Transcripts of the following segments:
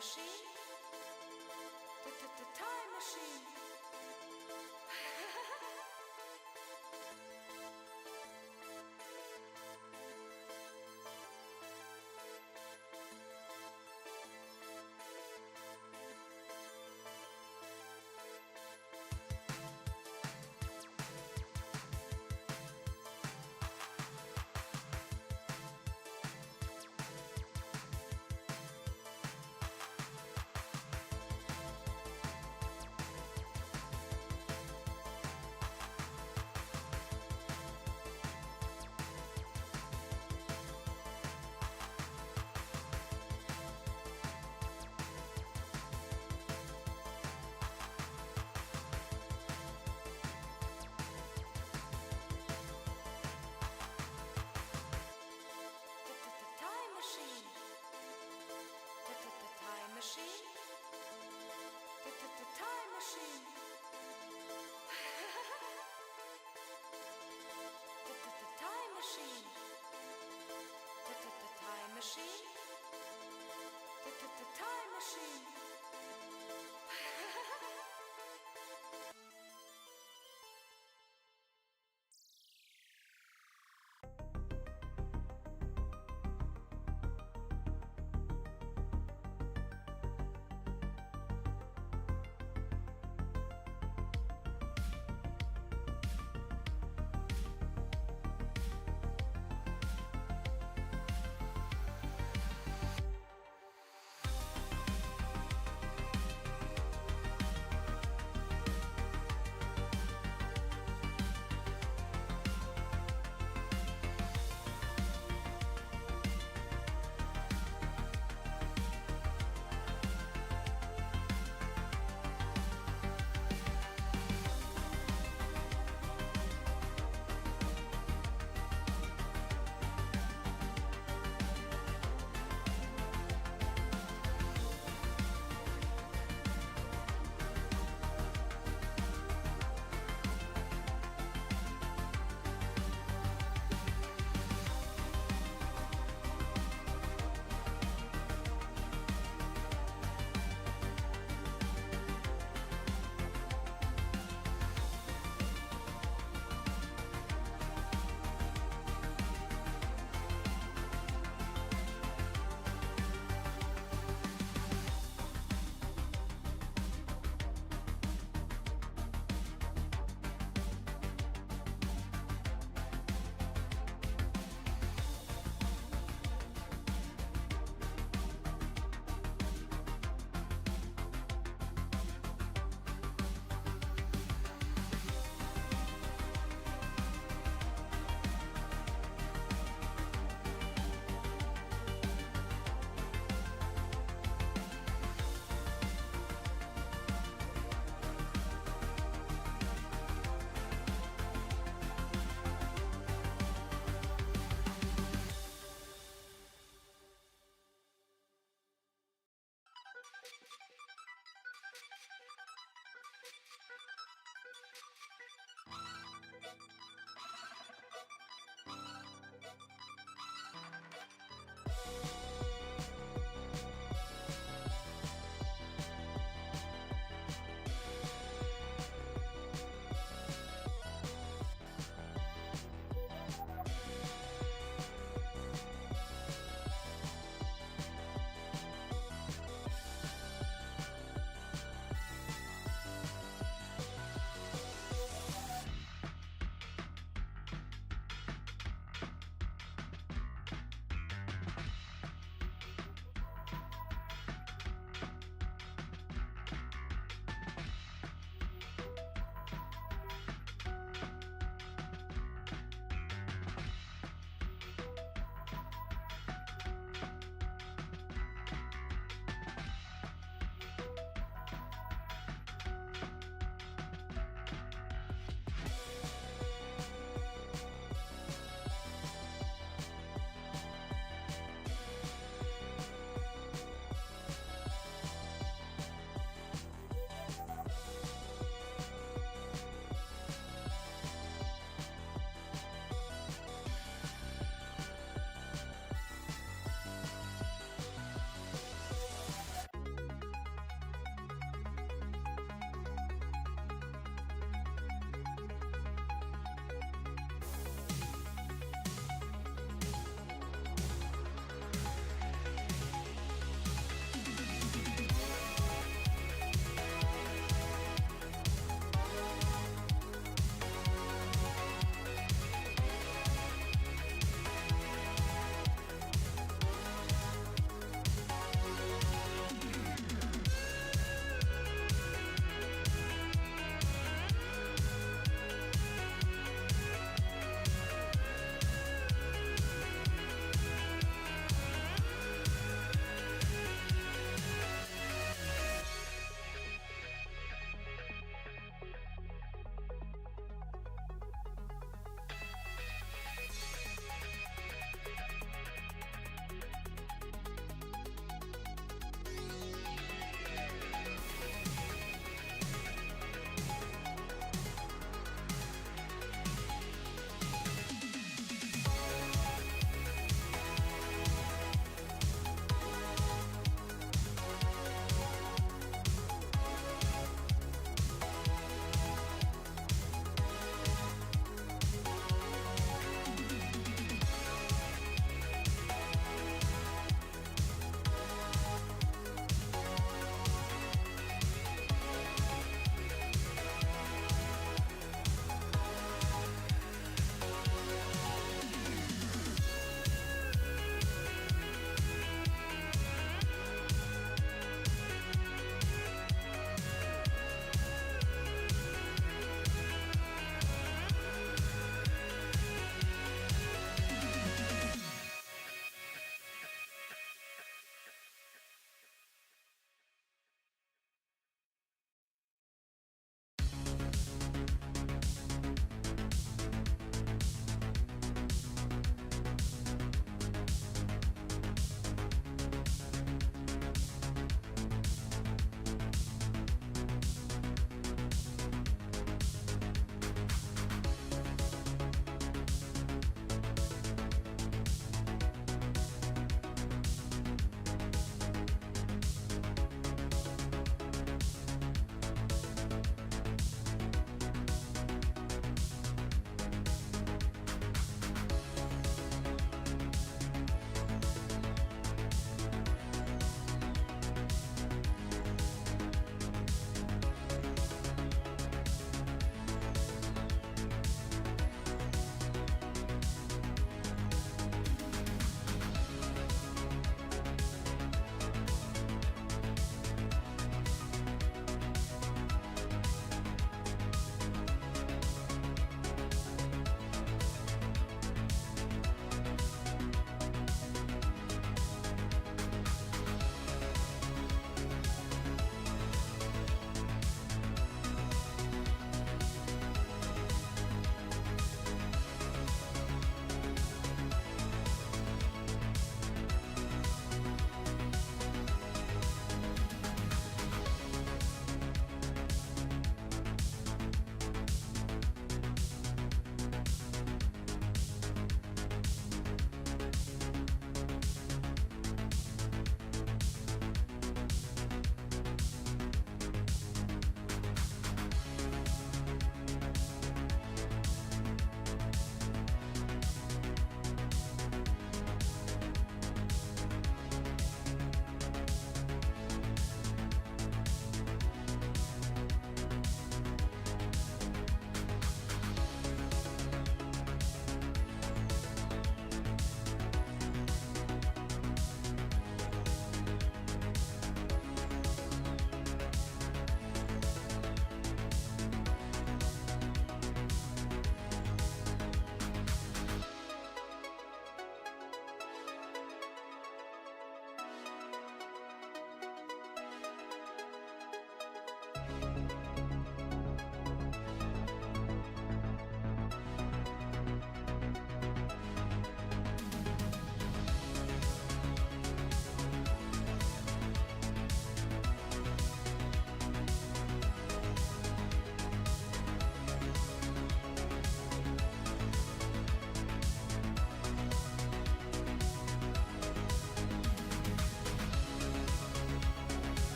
machine? Time machine.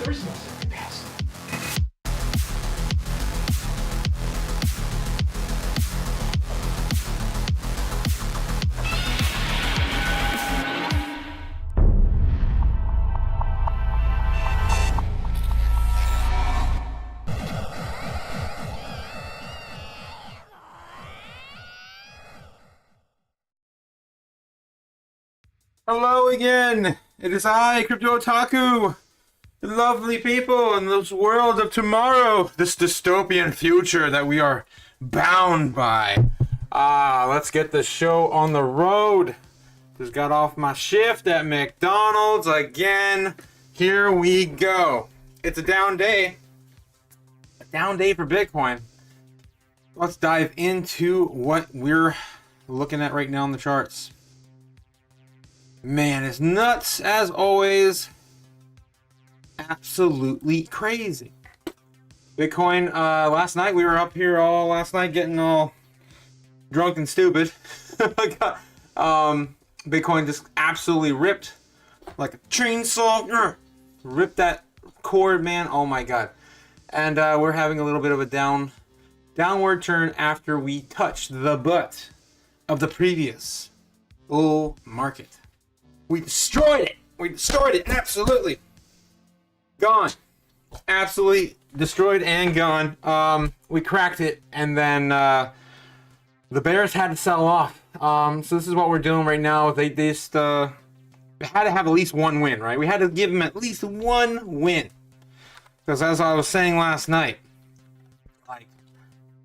Where's my pass? Hello again. It is I, Crypto Otaku. The lovely people in this world of tomorrow, this dystopian future that we are bound by. Let's get the show on the road. Just got off my shift at McDonald's again. Here we go. It's a down day. A down day for Bitcoin. Let's dive into what we're looking at right now on the charts. Man, it's nuts as always. Absolutely crazy. Bitcoin, last night we were up here all last night getting all drunk and stupid. Bitcoin just absolutely ripped like a chainsaw. Ripped that cord, man. Oh my god. And we're having a little bit of a downward turn after we touched the butt of the previous bull market. We destroyed it. We destroyed it. Absolutely. Gone. Absolutely destroyed and gone. We cracked it, and then the bears had to sell off. So this is what we're doing right now. They just had to have at least one win, right? We had to give them at least one win. Because as I was saying last night, like,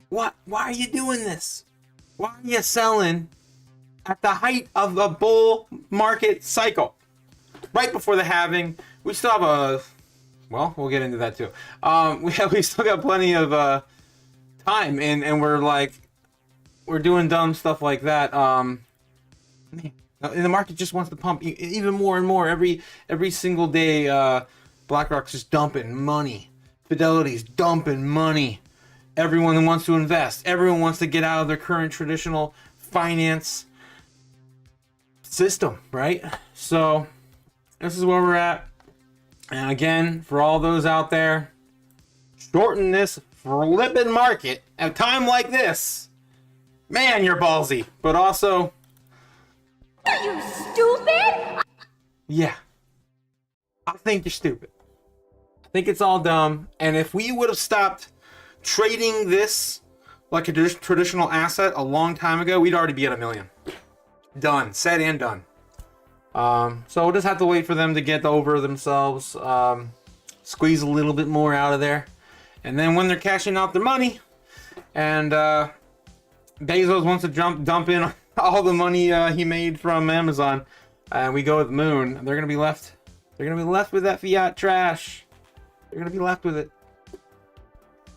what? Why are you doing this? Why are you selling at the height of the bull market cycle? Right before the halving, we still have well, we'll get into that too. We still got plenty of time, and we're doing dumb stuff like that. Man, and the market just wants to pump even more and more every single day. BlackRock's just dumping money. Fidelity's dumping money. Everyone wants to invest. Everyone wants to get out of their current traditional finance system, right? So this is where we're at. And again, for all those out there, shorten this flipping market at a time like this. Man, you're ballsy. But also, Are you stupid? yeah, I think you're stupid. I think it's all dumb. And if we would have stopped trading this like a traditional asset a long time ago, we'd already be at 1 million. Done. Said and done. So we'll just have to wait for them to get over themselves, squeeze a little bit more out of there, and then when they're cashing out their money, and Bezos wants to dump in all the money he made from Amazon, and we go with the moon, they're gonna be left. They're gonna be left with that fiat trash. They're gonna be left with it.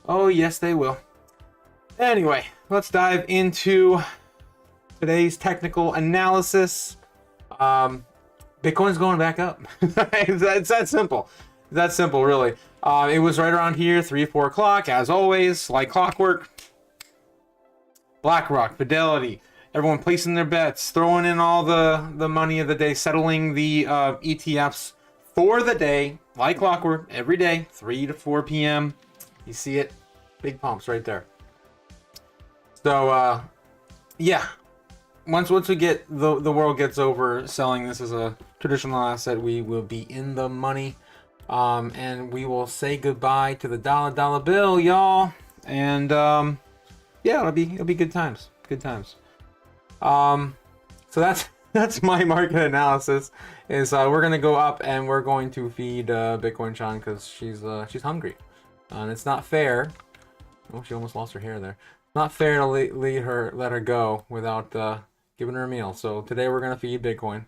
Oh yes, they will. Anyway, let's dive into today's technical analysis. Bitcoin's going back up. It's that simple. It's that simple, really. It was right around here, 3-4 o'clock, as always, like clockwork. BlackRock, Fidelity, everyone placing their bets, throwing in all the money of the day, settling the ETFs for the day, like clockwork, every day, 3 to 4 p.m. You see it, big pumps right there. So, yeah. Once we get the world gets over selling this as a traditional asset, we will be in the money, and we will say goodbye to the dollar bill, y'all. And yeah, it'll be good times. Good times. So that's my market analysis. Is we're gonna go up and we're going to feed Bitcoin Chan because she's hungry, and it's not fair. Oh, she almost lost her hair there. Not fair to let her go without giving her a meal. So today we're gonna feed Bitcoin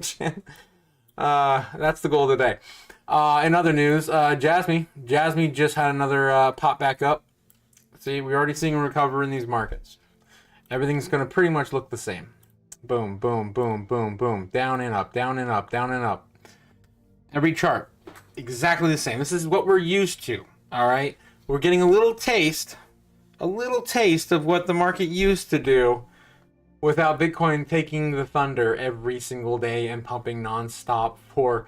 Chan. That's the goal today. In other news, Jasmine just had another pop back up. See, we're already seeing a recovery in these markets. Everything's gonna pretty much look the same. Boom, boom, boom, boom, boom. Down and up, down and up, down and up. Every chart, exactly the same. This is what we're used to. All right, we're getting a little taste of what the market used to do without Bitcoin taking the thunder every single day and pumping nonstop for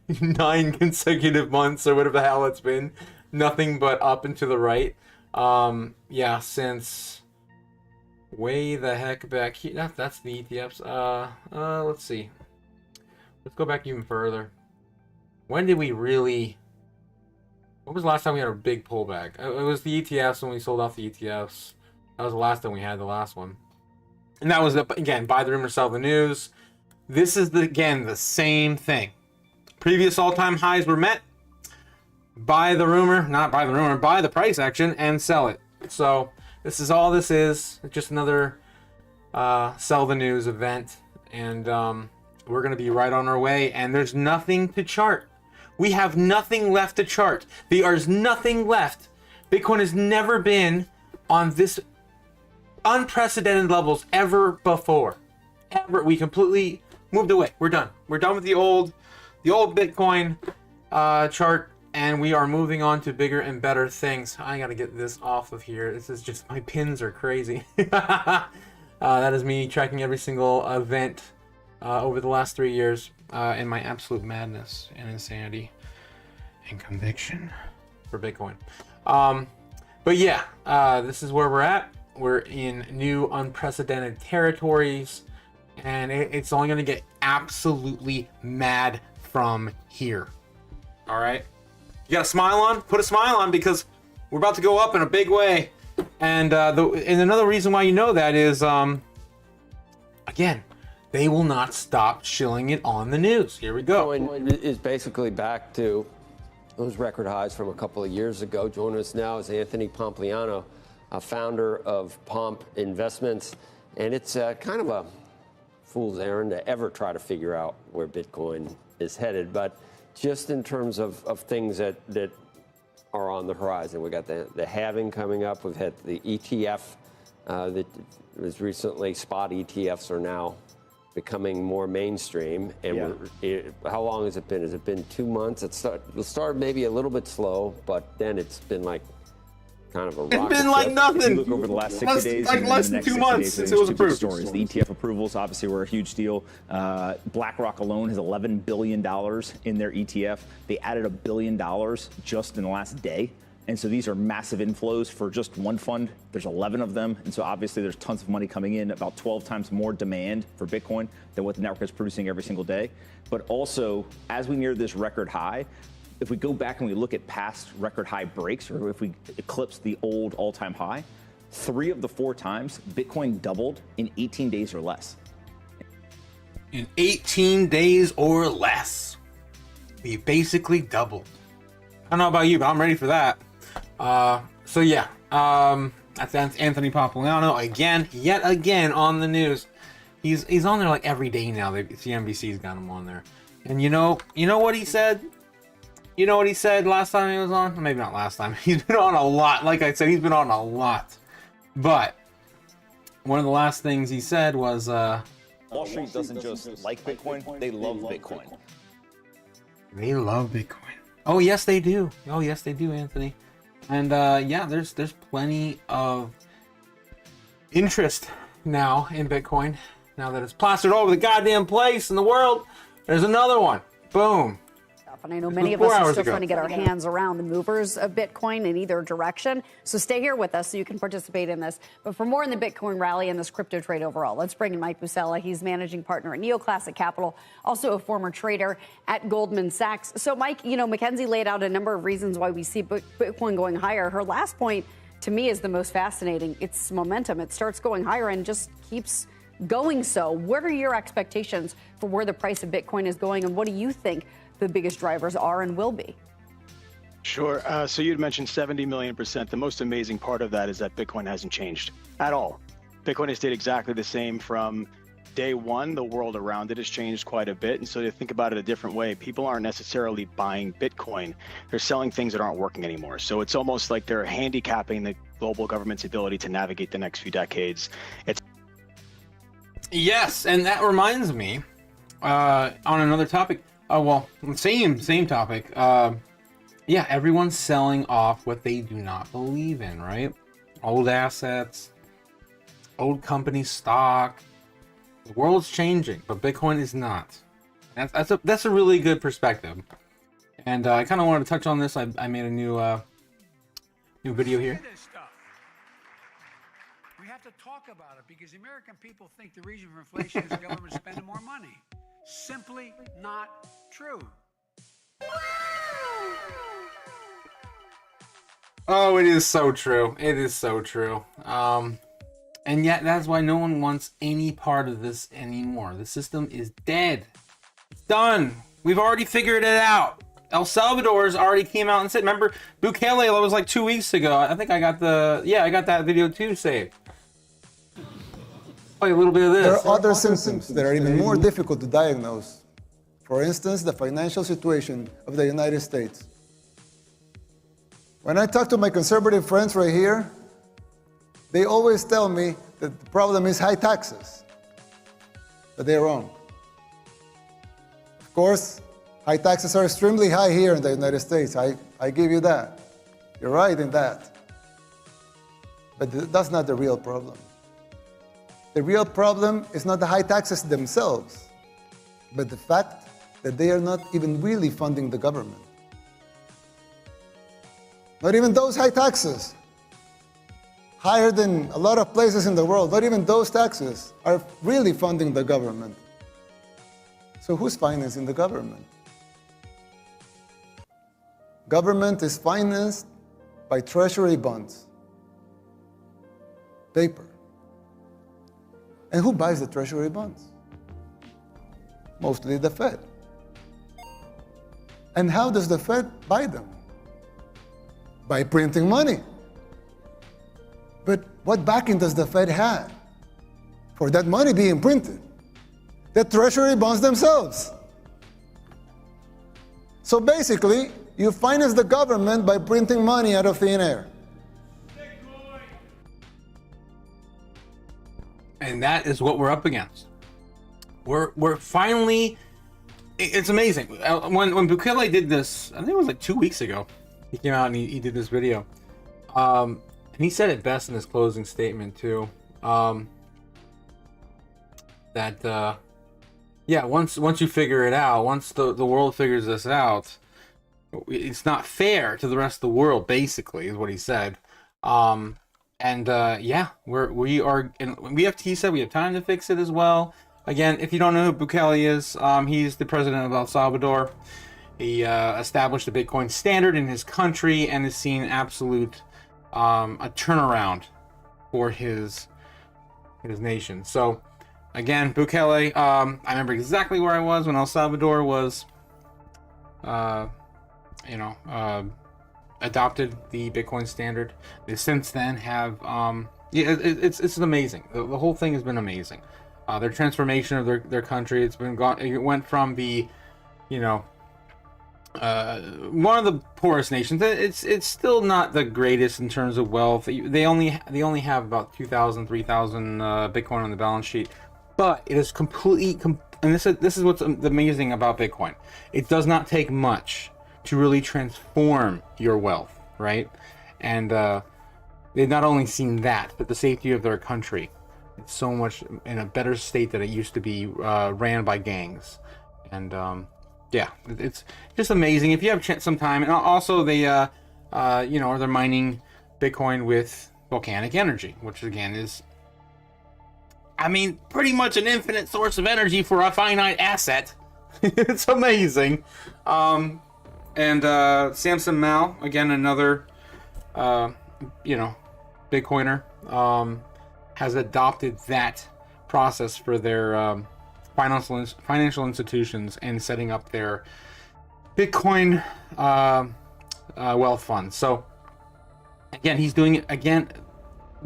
9 consecutive months or whatever the hell it's been. Nothing but up and to the right. Yeah, since way the heck back here. That's the ETFs. Let's see. Let's go back even further. When did we really... When was the last time we had a big pullback? It was the ETFs when we sold off the ETFs. That was the last time we had the last one. And that was, again, buy the rumor, sell the news. This is, again, the same thing. Previous all-time highs were met. Buy the rumor, not buy the rumor, buy the price action and sell it. So this is all this is. It's just another sell the news event. And we're going to be right on our way. And there's nothing to chart. We have nothing left to chart. There's nothing left. Bitcoin has never been on this unprecedented levels ever before. Ever. We completely moved away. We're done. We're done with the old Bitcoin chart, and we are moving on to bigger and better things. I gotta get this off of here. This is just, my pins are crazy. That is me tracking every single event over the last 3 years, and my absolute madness and insanity and conviction for Bitcoin. But yeah, this is where we're at. We're in new unprecedented territories, and it's only going to get absolutely mad from here. All right? You got a smile on? Put a smile on, because we're about to go up in a big way. And another reason why you know that is, again, they will not stop shilling it on the news. Here we go. Bitcoin is basically back to those record highs from a couple of years ago. Joining us now is Anthony Pompliano, founder of Pomp Investments. And it's kind of a fool's errand to ever try to figure out where Bitcoin is headed. But just in terms of things that are on the horizon, we got the halving coming up. We've had the ETF that was recently, spot ETFs are now becoming more mainstream. And how long has it been? Has it been 2 months? It started maybe a little bit slow, but then it's been like kind of a rocket. It's been like nothing. If you look over the last 60 days, like less than 2 months since it was approved. Stories. The ETF approvals obviously were a huge deal. BlackRock alone has $11 billion in their ETF. They added $1 billion just in the last day. And so these are massive inflows for just one fund. There's 11 of them. And so obviously there's tons of money coming in, about 12 times more demand for Bitcoin than what the network is producing every single day. But also, as we near this record high, if we go back and we look at past record high breaks, or if we eclipse the old all-time high, 3 of the 4 times, Bitcoin doubled in 18 days or less. In 18 days or less, we basically doubled. I don't know about you, but I'm ready for that. So yeah, that's Anthony Pompliano again, yet again on the news. He's on there like every day now. CNBC's got him on there, and you know what he said. You know what he said last time he was on? Maybe not last time. He's been on a lot. Like I said, he's been on a lot. But one of the last things he said was, Wall Street doesn't just like Bitcoin, they love Bitcoin. They love Bitcoin. Oh yes, they do. Oh yes, they do, Anthony. And yeah, there's plenty of interest now in Bitcoin. Now that it's plastered all over the goddamn place in the world, there's another one. Boom. And I know many of us are still trying to get our hands around the movers of Bitcoin in either direction. So stay here with us so you can participate in this. But for more in the Bitcoin rally and this crypto trade overall, let's bring in Mike Buscella. He's managing partner at Neoclassic Capital, also a former trader at Goldman Sachs. So Mike, Mackenzie laid out a number of reasons why we see Bitcoin going higher. Her last point to me is the most fascinating. It's momentum. It starts going higher and just keeps going so. What are your expectations for where the price of Bitcoin is going, and what do you think the biggest drivers are and will be? Sure. So you'd mentioned 70 million %. The most amazing part of that is that Bitcoin hasn't changed at all. Bitcoin has stayed exactly the same from day one. The world around it has changed quite a bit. And so to think about it a different way, people aren't necessarily buying Bitcoin. They're selling things that aren't working anymore. So it's almost like they're handicapping the global government's ability to navigate the next few decades. Yes, and that reminds me, on another topic. Oh, well, same topic. Yeah, everyone's selling off what they do not believe in, right? Old assets, old company stock. The world's changing, but Bitcoin is not. That's a really good perspective. And I kind of wanted to touch on this. I made a new video here. We have to talk about it because the American people think the reason for inflation is the government spending more money. Simply not true. Oh, it is so true. It is so true. And yet that's why no one wants any part of this anymore. The system is dead. It's done. We've already figured it out. El Salvador's already came out and said, remember, Bukele was like 2 weeks ago. I think I got that video too saved. Play a little bit of this. There are other symptoms that are even more difficult to diagnose. For instance, the financial situation of the United States. When I talk to my conservative friends right here, they always tell me that the problem is high taxes. But they're wrong. Of course, high taxes are extremely high here in the United States. I give you that. You're right in that. But that's not the real problem. The real problem is not the high taxes themselves, but the fact that they are not even really funding the government. Not even those high taxes, higher than a lot of places in the world, not even those taxes are really funding the government. So who's financing the government? Government is financed by treasury bonds, paper. And who buys the treasury bonds? Mostly the Fed. And how does the Fed buy them? By printing money. But what backing does the Fed have for that money being printed? The treasury bonds themselves. So basically, you finance the government by printing money out of thin air. And that is what we're up against. We're finally. It's amazing. When Bukele did this, I think it was like 2 weeks ago. He came out and he did this video, and he said it best in his closing statement too. That once you figure it out, once the world figures this out, it's not fair to the rest of the world. Basically, is what he said. We are, and he said we have time to fix it as well. Again, if you don't know who Bukele is, he's the president of El Salvador. He established a Bitcoin standard in his country and has seen absolute a turnaround for his nation. So, again, Bukele, I remember exactly where I was when El Salvador was, adopted the Bitcoin standard. They since then have, it's amazing. The whole thing has been amazing. Their transformation of their country, it went from the, one of the poorest nations. It's still not the greatest in terms of wealth. They only have about 2,000, 3,000 Bitcoin on the balance sheet, but it is completely. And this is what's amazing about Bitcoin. It does not take much to really transform your wealth, right? And they've not only seen that, but the safety of their country. It's so much in a better state than it used to be, ran by gangs, and it's just amazing. If you have some time, and also they, they're mining Bitcoin with volcanic energy, which again is, pretty much an infinite source of energy for a finite asset. It's amazing. And Samson Mao, again, another, Bitcoiner, has adopted that process for their financial institutions and setting up their Bitcoin wealth funds. So again, he's doing it again.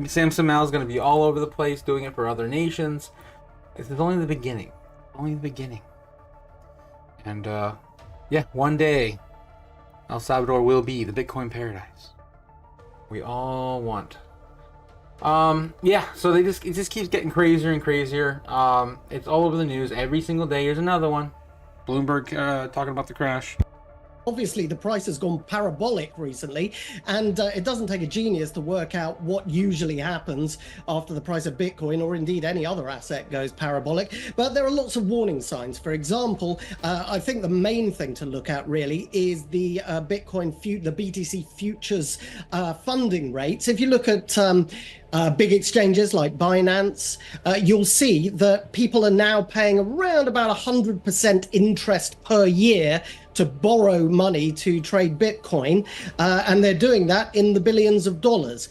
Samson Mao is going to be all over the place doing it for other nations. This is only the beginning. Only the beginning. And one day El Salvador will be the Bitcoin paradise we all want. So it just keeps getting crazier and crazier. It's all over the news every single day. Here's another one. Bloomberg talking about the crash. Obviously, the price has gone parabolic recently, and it doesn't take a genius to work out what usually happens after the price of Bitcoin, or indeed any other asset, goes parabolic. But there are lots of warning signs. For example, I think the main thing to look at really is the the BTC futures funding rates. If you look at big exchanges like Binance, you'll see that people are now paying around about 100% interest per year to borrow money to trade Bitcoin, and they're doing that in the billions of dollars.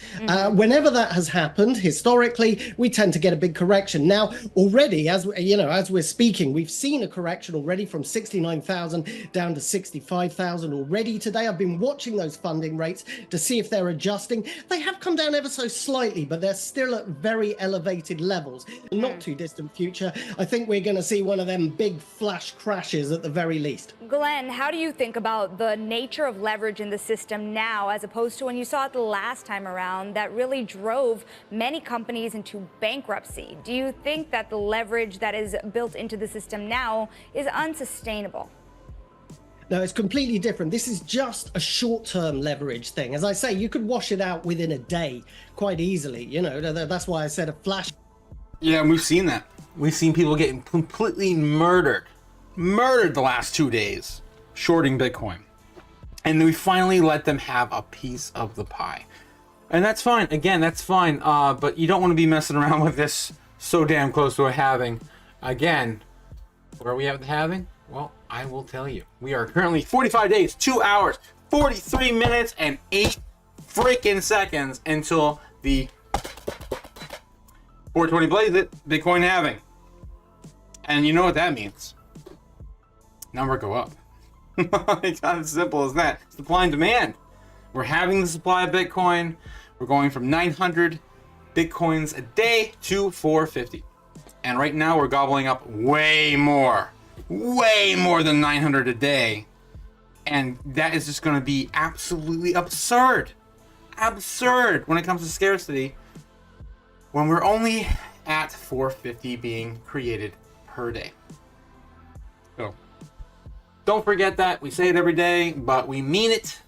Whenever that has happened, historically, we tend to get a big correction. Now, already, as we're speaking, we've seen a correction already from 69,000 down to 65,000 already today. I've been watching those funding rates to see if they're adjusting. They have come down ever so slightly, but they're still at very elevated levels. Not too distant future, I think we're going to see one of them big flash crashes at the very least. Glenn, how do you think about the nature of leverage in the system now as opposed to when you saw it the last time around that really drove many companies into bankruptcy? Do you think that the leverage that is built into the system now is unsustainable? No, it's completely different. This is just a short-term leverage thing. As I say, you could wash it out within a day quite easily. That's why I said a flash. Yeah, and we've seen that. We've seen people getting completely murdered the last 2 days shorting Bitcoin. And we finally let them have a piece of the pie. And that's fine. Again, that's fine. But you don't want to be messing around with this so damn close to a halving. Again, where are we at the halving? Well, I will tell you. We are currently 45 days, 2 hours, 43 minutes, and 8 freaking seconds until the 420 blaze it, Bitcoin halving. And you know what that means. Number go up. It's not as simple as that. Supply and demand. We're having the supply of Bitcoin. We're going from 900 Bitcoins a day to 450. And right now we're gobbling up way more than 900 a day. And that is just going to be absolutely absurd. Absurd when it comes to scarcity. When we're only at 450 being created per day. So don't forget that. We say it every day, but we mean it.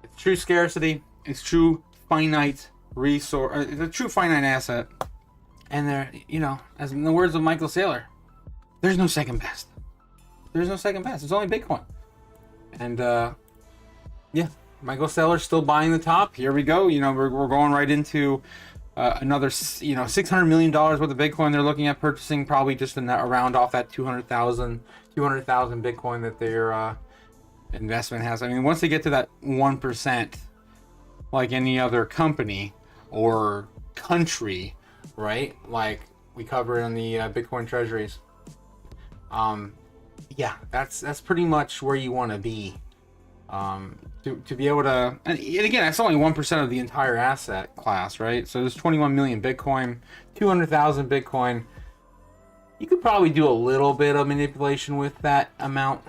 It's true scarcity. It's true finite resource. It's a true finite asset. And there, as in the words of Michael Saylor, there's no second best. There's no second best. It's only Bitcoin. And yeah, Michael Saylor's still buying the top. Here we go. We're going right into another, $600 million worth of Bitcoin. They're looking at purchasing probably just around off that 200,000 Bitcoin that their investment has. I mean, once they get to that 1%, like any other company or country, right? Like we cover in the Bitcoin treasuries. Yeah, that's pretty much where you want to be. To be able to, and again, that's only 1% of the entire asset class, right? So there's 21 million Bitcoin, 200,000 Bitcoin. You could probably do a little bit of manipulation with that amount.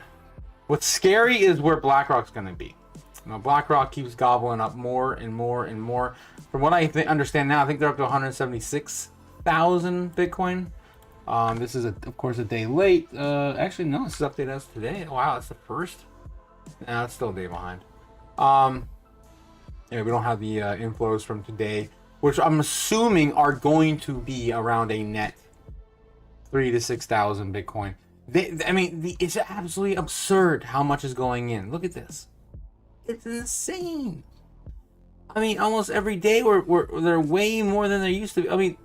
What's scary is where BlackRock's going to be. BlackRock keeps gobbling up more and more and more. From what I understand now, I think they're up to 176,000 Bitcoin. This is, of course, a day late. Actually, no, this is updated as today. Wow, that's the first. Nah, it's still a day behind. Yeah, we don't have the inflows from today, which I'm assuming are going to be around a net 3,000 to 6,000 Bitcoin. It's absolutely absurd how much is going in. Look at this. It's insane. I mean, almost every day they're way more than there used to be. I mean,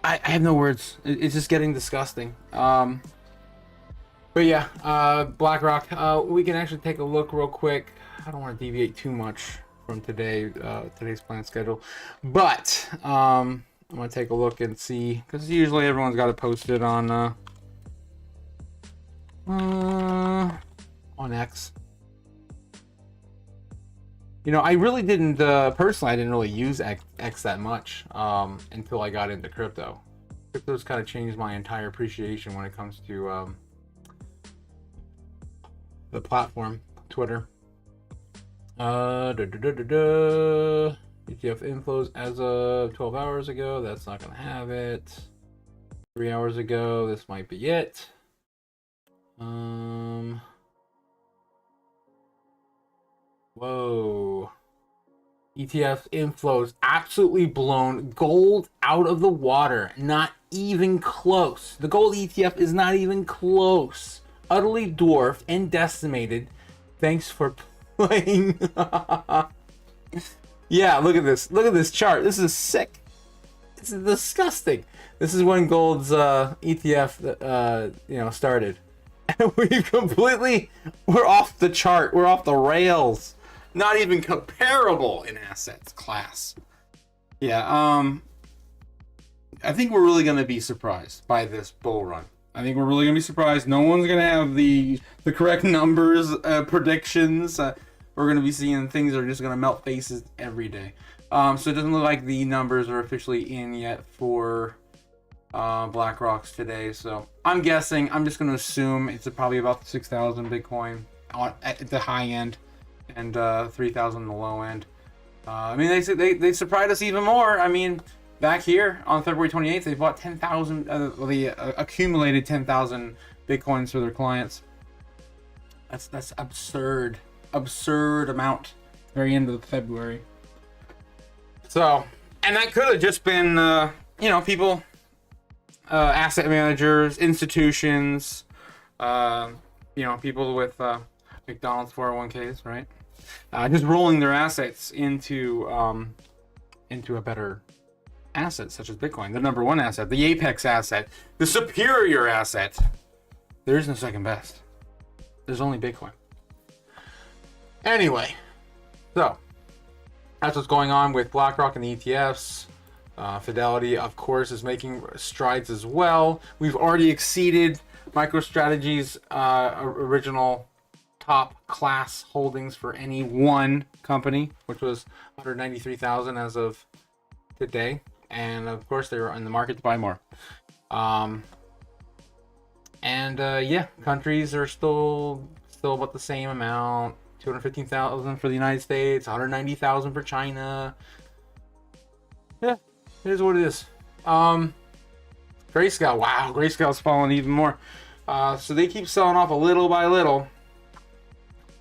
I have no words. It's just getting disgusting. But yeah, BlackRock. We can actually take a look real quick. I don't want to deviate too much from today's planned schedule, but I'm gonna take a look and see, because usually everyone's got to post it on X. I really didn't personally. I didn't really use X that much until I got into crypto. Crypto's kind of changed my entire appreciation when it comes to the platform, Twitter. ETF inflows as of 12 hours ago. That's not gonna have it. 3 hours ago, this might be it. Whoa. ETF inflows absolutely blown gold out of the water. Not even close. The gold ETF is not even close. Utterly dwarfed and decimated. Thanks for playing. Yeah, look at this. Look at this chart. This is sick. This is disgusting. This is when gold's ETF started. And we're off the chart. We're off the rails. Not even comparable in assets class. Yeah, I think we're really going to be surprised by this bull run. I think we're really going to be surprised. No one's going to have the correct numbers, predictions. We're going to be seeing things that are just going to melt faces every day. So it doesn't look like the numbers are officially in yet for BlackRock's today. So I'm guessing, I'm just going to assume it's probably about 6,000 Bitcoin at the high end and 3,000 on the low end. I mean, they surprised us even more. I mean, back here on February 28th, they bought 10,000, they accumulated 10,000 Bitcoins for their clients. That's absurd amount. Very end of February. So, and that could have just been, people, asset managers, institutions, people with McDonald's 401ks, right? Just rolling their assets into a better asset, such as Bitcoin, the number one asset, the apex asset, the superior asset. There is no second best. There's only Bitcoin. Anyway, so that's what's going on with BlackRock and the ETFs. Fidelity, of course, is making strides as well. We've already exceeded MicroStrategy's original top class holdings for any one company, which was 193,000 as of today. And of course, they were in the market to buy more. Countries are still about the same amount. 215,000 for the United States, 190,000 for China. Yeah, it is what it is. Grayscale, wow, Grayscale's fallen even more. So they keep selling off a little by little.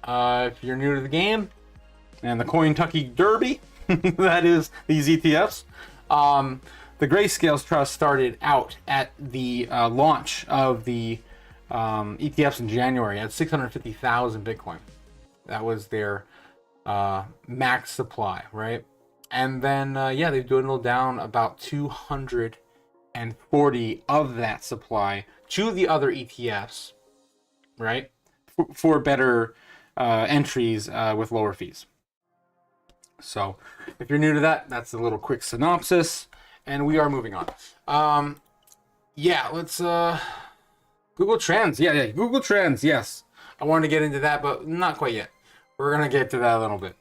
If you're new to the game and the Cointucky Derby, that is these ETFs. The Grayscale's trust started out at the launch of the ETFs in January at 650,000 Bitcoin. That was their max supply, right? And then, they've dwindled down about 240 of that supply to the other ETFs, right? For better entries with lower fees. So if you're new to that, that's a little quick synopsis, and we are moving on. Let's Google Trends. Yeah, Google Trends. Yes, I wanted to get into that, but not quite yet. We're gonna get to that a little bit.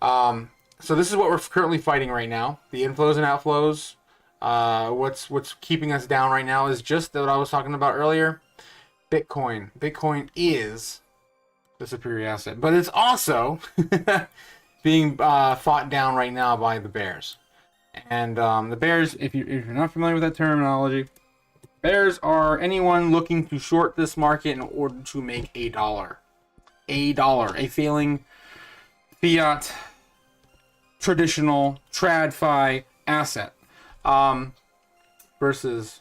So this is what we're currently fighting right now: the inflows and outflows. What's keeping us down right now is just what I was talking about earlier. Bitcoin. Bitcoin is the superior asset, but it's also being fought down right now by the bears. And the bears, if you're not familiar with that terminology, bears are anyone looking to short this market in order to make a dollar. A failing fiat, traditional, TradFi asset versus,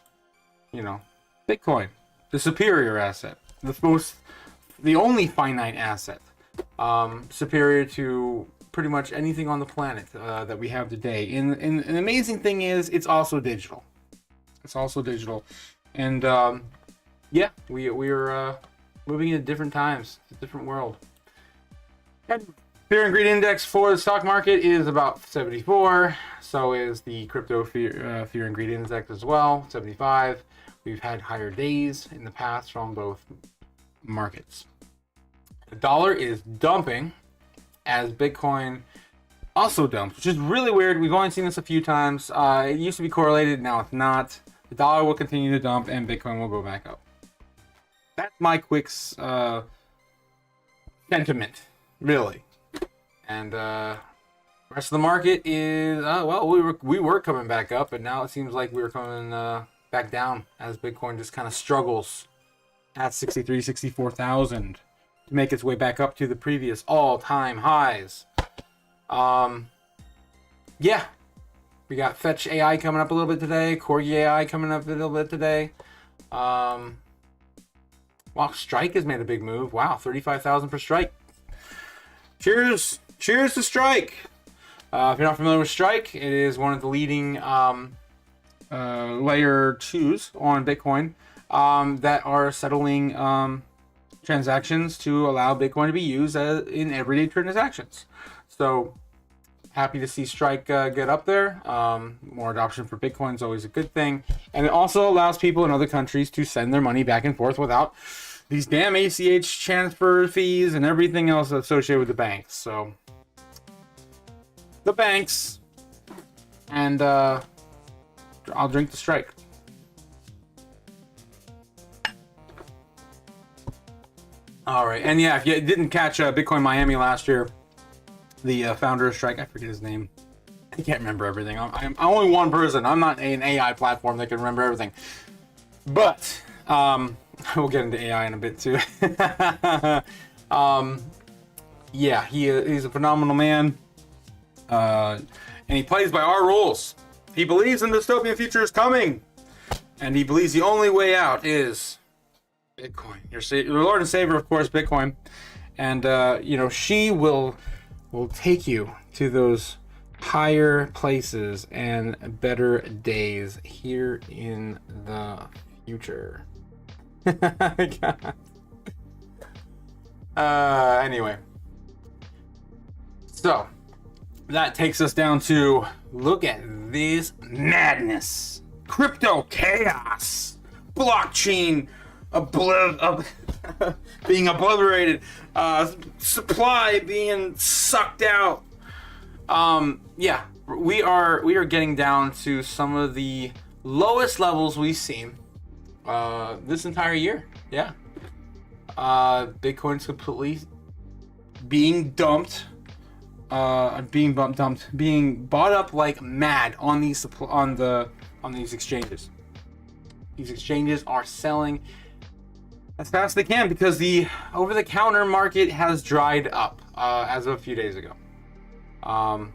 Bitcoin, the superior asset, the only finite asset, superior to pretty much anything on the planet that we have today. And the amazing thing is, it's also digital. And we're moving into different times, a different world. And Fear and Greed Index for the stock market is about 74. So is the crypto fear and greed index as well, 75. We've had higher days in the past from both markets. The dollar is dumping as Bitcoin also dumps, which is really weird. We've only seen this a few times. It used to be correlated, now it's not. The dollar will continue to dump and Bitcoin will go back up. That's my quick sentiment, really. And rest of the market is we were coming back up, but now it seems like we're coming back down as Bitcoin just kind of struggles at 64,000 to make its way back up to the previous all-time highs. Yeah, we got Fetch AI coming up a little bit today. Corgi AI coming up a little bit today. Wow, Strike has made a big move. Wow, 35,000 for Strike. Cheers to Strike. If you're not familiar with Strike, it is one of the leading layer 2s on Bitcoin that are settling transactions to allow Bitcoin to be used in everyday transactions. So happy to see Strike get up there. More adoption for Bitcoin is always a good thing. And it also allows people in other countries to send their money back and forth without these damn ACH transfer fees and everything else associated with the banks. So the banks, and I'll drink the Strike. All right, and yeah, if you didn't catch Bitcoin Miami last year, the founder of Strike, I forget his name. I can't remember everything. I'm only one person. I'm not an AI platform that can remember everything. But we'll get into AI in a bit too. Yeah, he's a phenomenal man. And he plays by our rules. He believes the dystopian future is coming, and he believes the only way out is Bitcoin. Your Lord and Savior, of course, Bitcoin, and she will take you to those higher places and better days here in the future. Anyway, so that takes us down to look at this madness. Crypto chaos. Blockchain being obliterated. Supply being sucked out. Yeah, we are getting down to some of the lowest levels we've seen this entire year. Yeah. Bitcoin's completely being dumped. Being bought up like mad on these exchanges. These exchanges are selling as fast as they can because the over-the-counter market has dried up as of a few days ago. Oh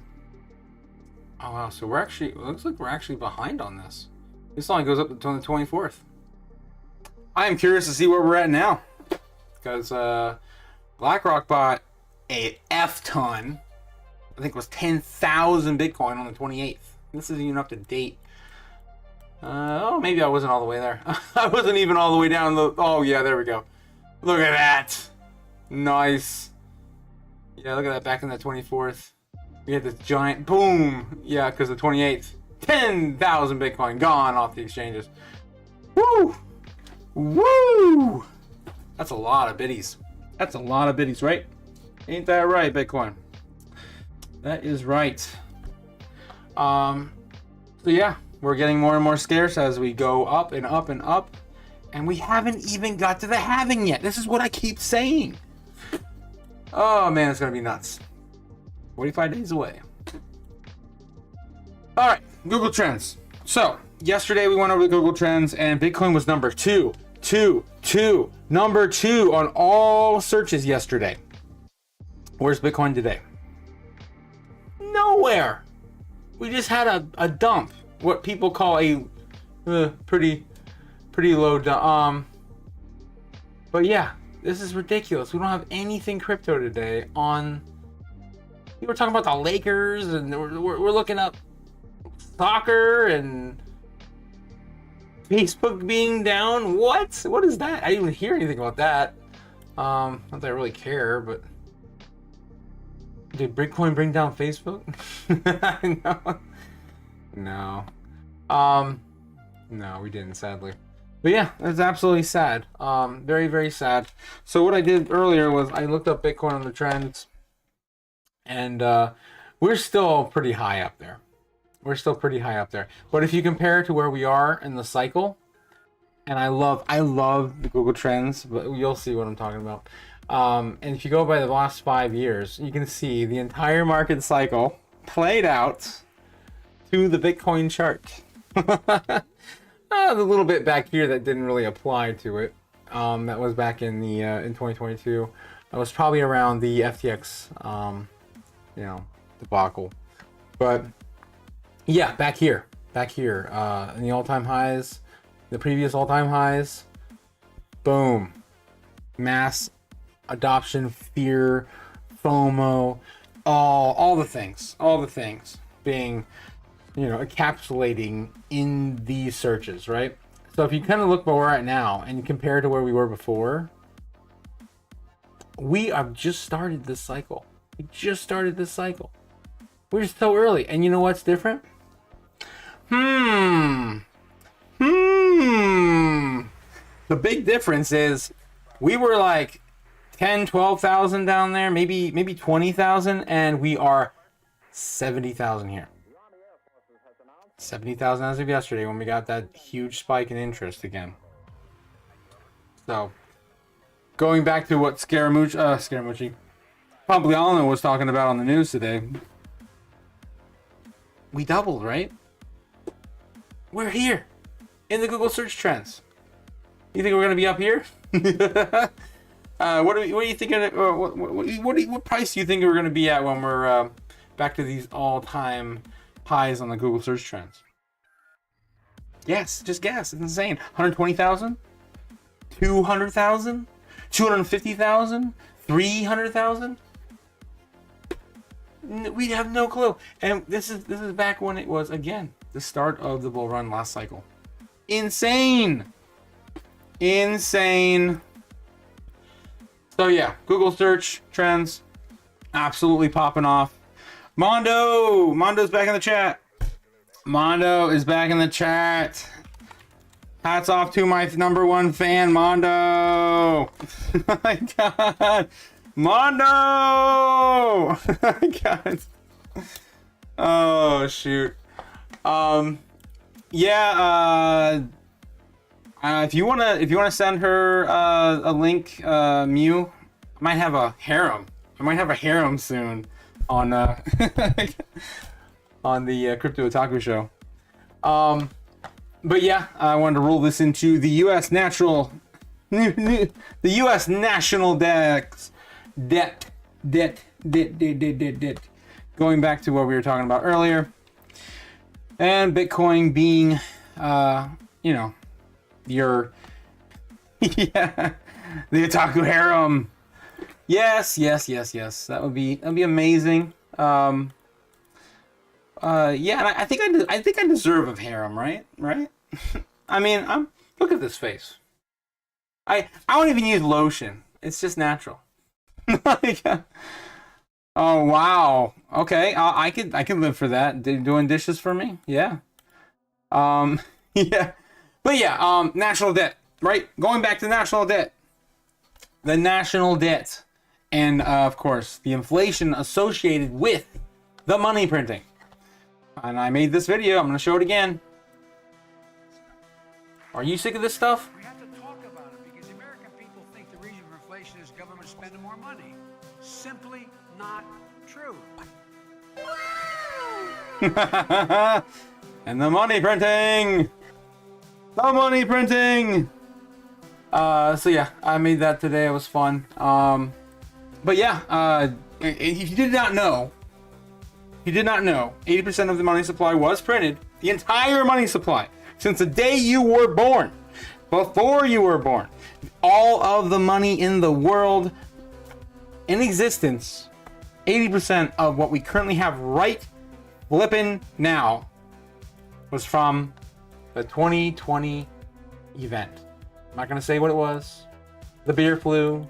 wow! So it looks like we're actually behind on this. This only goes up until the 24th. I am curious to see where we're at now because BlackRock bought a F-ton. I think it was 10,000 Bitcoin on the 28th. This isn't even up to date. Maybe I wasn't all the way there. I wasn't even all the way down the... Oh, yeah, there we go. Look at that. Nice. Yeah, look at that back in the 24th. We had this giant... Boom. Yeah, because the 28th. 10,000 Bitcoin gone off the exchanges. Woo! Woo! That's a lot of biddies. That's a lot of biddies, right? Ain't that right, Bitcoin? That is right. So yeah, we're getting more and more scarce as we go up and up and up, and we haven't even got to the halving yet. This is what I keep saying. Oh man, it's gonna be nuts. 45 days away. All right, Google Trends. So yesterday we went over the Google Trends, and Bitcoin was number two on all searches yesterday. Where's Bitcoin today? Nowhere. We just had a dump, what people call a pretty low dump. But yeah, this is ridiculous. We don't have anything crypto today on. We were talking about the Lakers, and we're looking up soccer and Facebook being down. What is that? I didn't even hear anything about that. Not that I really care, but did Bitcoin bring down Facebook? No. No, we didn't, sadly. But yeah, it's absolutely sad. Very, very sad. So what I did earlier was I looked up Bitcoin on the trends, and we're still pretty high up there. But if you compare it to where we are in the cycle, and I love the Google Trends, but you'll see what I'm talking about. And if you go by the last 5 years, you can see the entire market cycle played out to the Bitcoin chart. The little bit back here that didn't really apply to it. That was back in the in 2022. It was probably around the FTX, you know, debacle. But yeah, back here, in the all-time highs, the previous all-time highs, boom, mass adoption, fear, FOMO, all the things being, you know, encapsulating in these searches, right? So if you kind of look where we're at now and compare to where we were before, we have just started this cycle. We're so early. And you know what's different? The big difference is we were like 10, 12,000 down there, maybe 20,000, and we are 70,000 here. 70,000 as of yesterday when we got that huge spike in interest again. So, going back to what Scaramucci Pompliano was talking about on the news today, we doubled, right? We're here in the Google search trends. You think we're gonna be up here? What are you thinking? What price do you think we're gonna be at when we're back to these all-time highs on the Google search trends? Yes, just guess. It's insane. 120,000, 200,000, 250,000, 300,000. We have no clue. And this is back when it was, again, the start of the bull run last cycle. Insane. So yeah, Google search trends absolutely popping off. Mondo's back in the chat. Mondo is back in the chat. Hats off to my number one fan, Mondo. Oh my God. Mondo! Oh my God. Oh shoot. If you wanna send her a link, Mew, I might have a harem. Soon on on the Crypto Otaku show. But yeah, I wanted to roll this into the U.S. national debt. Going back to what we were talking about earlier, and Bitcoin being, you know, your the Otaku harem. Yes. That would be amazing. Yeah, and I think I deserve a harem, right? I mean, look at this face. I don't even use lotion. It's just natural. Like, oh wow. Okay, I could live for that. Doing dishes for me. Yeah. Yeah. But yeah, national debt, right? Going back to national debt. The national debt. And of course, the inflation associated with the money printing. And I made this video. I'm going to show it again. Are you sick of this stuff? We have to talk about it because the American people think the reason for inflation is government spending more money. Simply not true. And the money printing. So yeah, I made that today. It was fun. But yeah, if you did not know, 80% of the money supply was printed. The entire money supply, since the day you were born, before you were born, all of the money in the world in existence, 80% of what we currently have right flipping now was from the 2020 event. I'm not gonna say what it was. The beer flu,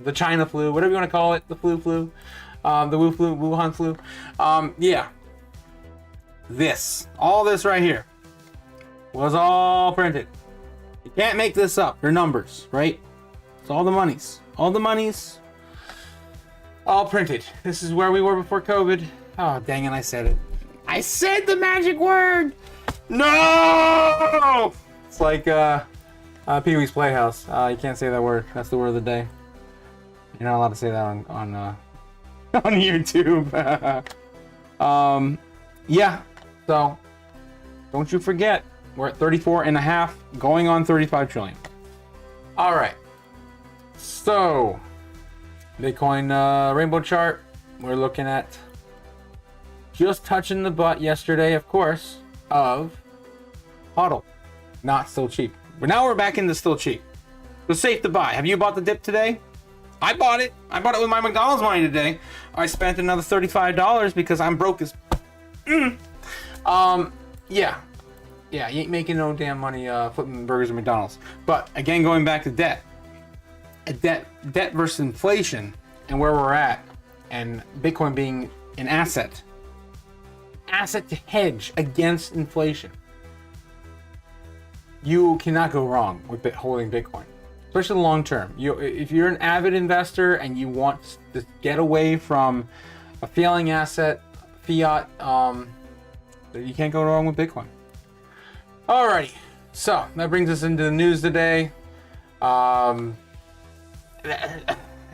the China flu, whatever you want to call it, the flu, the Wuhan flu. Yeah. All this right here was all printed. You can't make this up. They're numbers, right? It's all the monies. All printed. This is where we were before COVID. Oh, dang it, I said it. I said the magic word! No! It's like Pee-wee's Playhouse. You can't say that word. That's the word of the day. You're not allowed to say that on YouTube. Yeah. So don't you forget, we're at 34.5, going on 35 trillion. All right. So Bitcoin rainbow chart. We're looking at just touching the butt yesterday, of course, of HODL. Not still cheap. But now we're back into still cheap. So safe to buy. Have you bought the dip today? I bought it. I bought it with my McDonald's money today. I spent another $35 because I'm broke as... Yeah, you ain't making no damn money flipping burgers at McDonald's. But again, going back to debt. Debt versus inflation and where we're at, and Bitcoin being an asset to hedge against inflation. You cannot go wrong with holding Bitcoin, especially long term. If you're an avid investor and you want to get away from a failing asset, fiat, you can't go wrong with Bitcoin. Alrighty, so that brings us into the news today.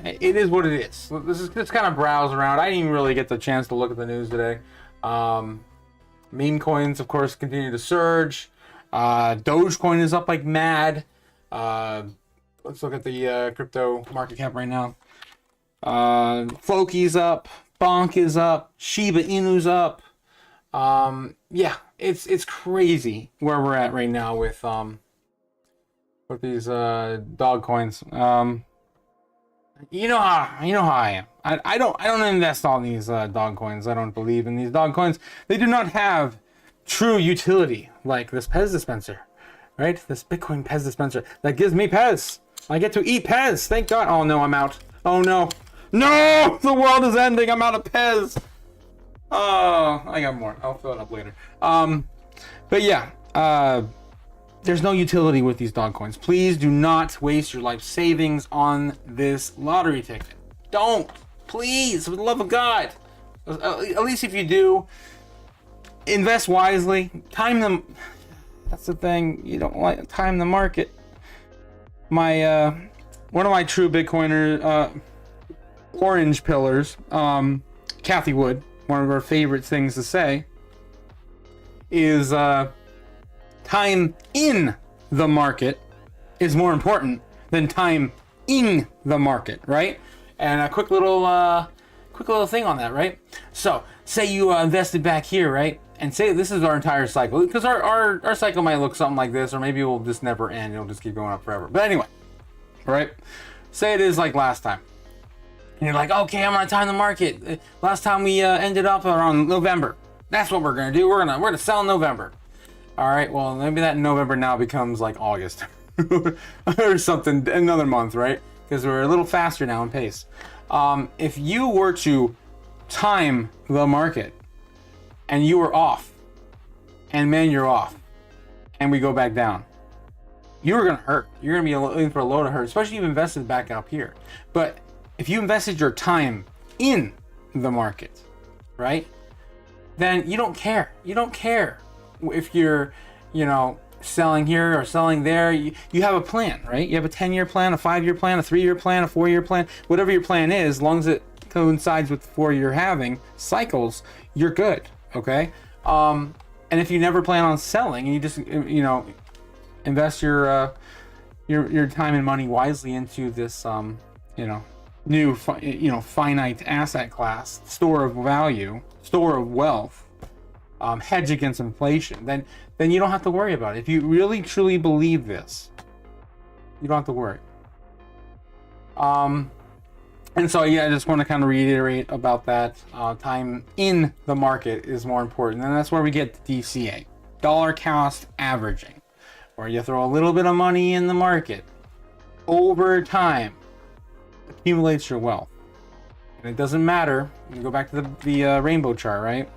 It is what it is. Let's kind of browse around. I didn't even really get the chance to look at the news today. Meme coins, of course, continue to surge. Dogecoin is up like mad. Let's look at the crypto market cap right now. Floki's up. Bonk is up. Shiba Inu's up. Yeah, it's crazy where we're at right now with these dog coins. You know how I am. I don't invest all in these dog coins. I don't believe in these dog coins. They do not have true utility like this Pez dispenser, right? This Bitcoin Pez dispenser that gives me Pez. I get to eat Pez. Thank God. Oh no, I'm out. Oh no, the world is ending. I'm out of Pez. Oh, I got more. I'll fill it up later. But yeah, there's no utility with these dog coins. Please do not waste your life savings on this lottery ticket. Don't. Please, for the love of God. At least if you do, invest wisely. Time them. That's the thing. You don't like time the market. My one of my true Bitcoiner orange pillars, Kathy Wood, one of her favorite things to say is time in the market is more important than time in the market, right? And a quick little thing on that, right? So say you invested back here, right? And say this is our entire cycle, because our cycle might look something like this, or maybe it will just never end. It'll just keep going up forever. But anyway, right? Say it is like last time. And you're like, okay, I'm gonna time the market. Last time we ended up around November. That's what we're gonna do. We're gonna sell in November. All right. Well, maybe that November now becomes like August or something, another month, right? Because we're a little faster now in pace. If you were to time the market and you were off, and man, you're off, and we go back down, you're gonna hurt. You're gonna be in for a load of hurt, especially if you invested back up here. But if you invested your time in the market, right, then you don't care. You don't care if you're, selling here or selling there. You have a plan, right? You have a 10-year plan, a 5-year plan, a 3-year plan, a 4-year plan, whatever your plan is, as long as it coincides with the 4 you're having cycles, you're good, okay? And if you never plan on selling and you just, invest your time and money wisely into this, new, finite asset class, store of value, store of wealth, hedge against inflation, then you don't have to worry about it. If you really truly believe this, you don't have to worry. And so, yeah, I just want to kind of reiterate about that. Time in the market is more important, and that's where we get the DCA, dollar cost averaging, where you throw a little bit of money in the market over time, accumulates your wealth. And it doesn't matter. You go back to the rainbow chart, right?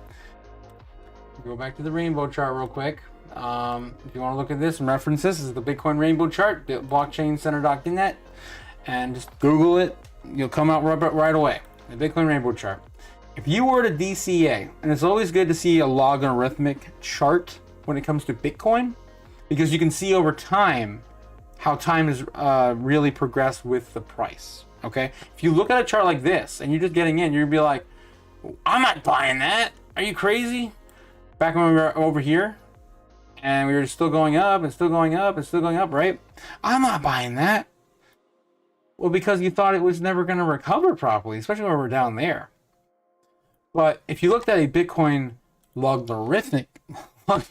Go back to the rainbow chart real quick. If you want to look at this and reference this is the Bitcoin rainbow chart, blockchaincenter.net, and just Google it. You'll come out right away. The Bitcoin rainbow chart. If you were to DCA, and it's always good to see a logarithmic chart when it comes to Bitcoin, because you can see over time how time has really progressed with the price. Okay, if you look at a chart like this and you're just getting in, you're gonna be like, I'm not buying that. Are you crazy? Back when we were over here and we were still going up and still going up and still going up, right? I'm not buying that. Well, because you thought it was never going to recover properly, especially when we're down there. But if you looked at a Bitcoin logarithmic, I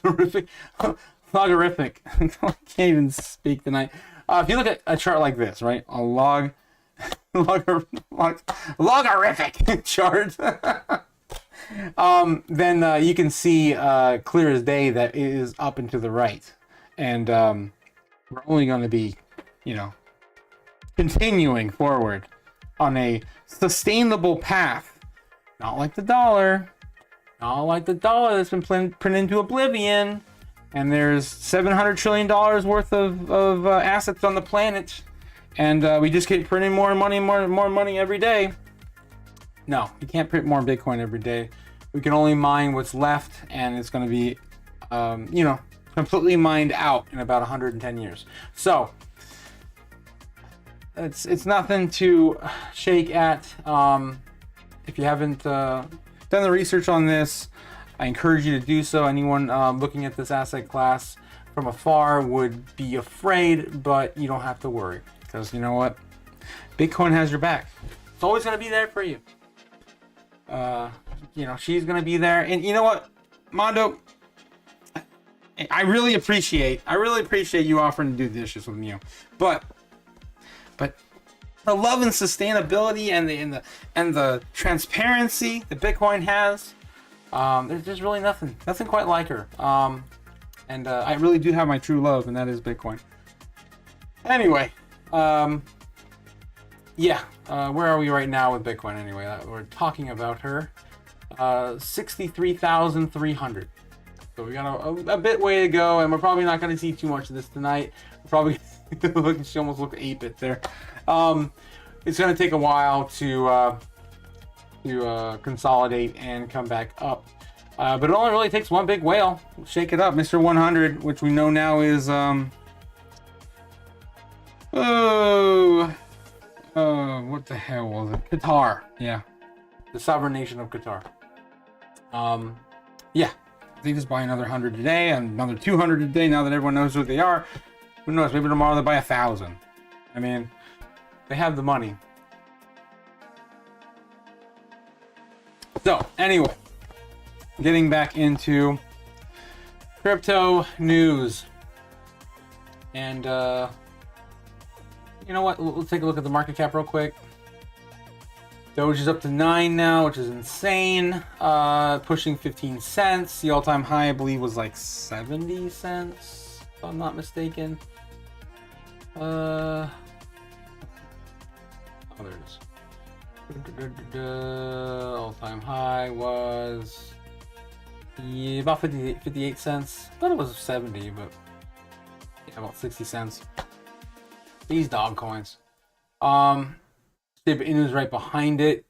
can't even speak tonight. If you look at a chart like this, right, a logarithmic chart, then you can see clear as day that it is up and to the right. And we're only going to be, you know, continuing forward on a sustainable path. Not like the dollar. Not like the dollar that's been printed into oblivion. And there's $700 trillion worth of assets on the planet. And we just keep printing more money, more money every day. No, you can't print more Bitcoin every day. We can only mine what's left, and it's going to be, you know, completely mined out in about 110 years. So it's nothing to shake at. If you haven't done the research on this, I encourage you to do so. Anyone looking at this asset class from afar would be afraid, but you don't have to worry, because you know what? Bitcoin has your back. It's always going to be there for you. You know, she's going to be there. And you know what, Mondo? I really appreciate you offering to do dishes with me. But the love and sustainability and the transparency that Bitcoin has, there's really nothing quite like her. And I really do have my true love, and that is Bitcoin. Anyway, yeah, where are we right now with Bitcoin? Anyway, we're talking about her. 63,300. So we got a bit way to go, and we're probably not going to see too much of this tonight. We're probably she almost looked 8-bit there. It's going to take a while to consolidate and come back up. But it only really takes one big whale. Shake it up, Mr. 100, which we know now is what the hell was it? Qatar. Yeah, the sovereign nation of Qatar. Yeah. They just buy another 100 today and another 200 today. Now that everyone knows who they are, who knows? Maybe tomorrow they buy 1,000. I mean, they have the money. So anyway, getting back into crypto news, and you know what? Let's take a look at the market cap real quick. Doge is up to 9 now, which is insane. Pushing 15 cents. The all-time high, I believe, was like 70 cents, if I'm not mistaken. Oh, there it is. All-time high was about 58 cents. I thought it was 70, but yeah, about 60 cents. These dog coins. Shiba Inu is right behind it.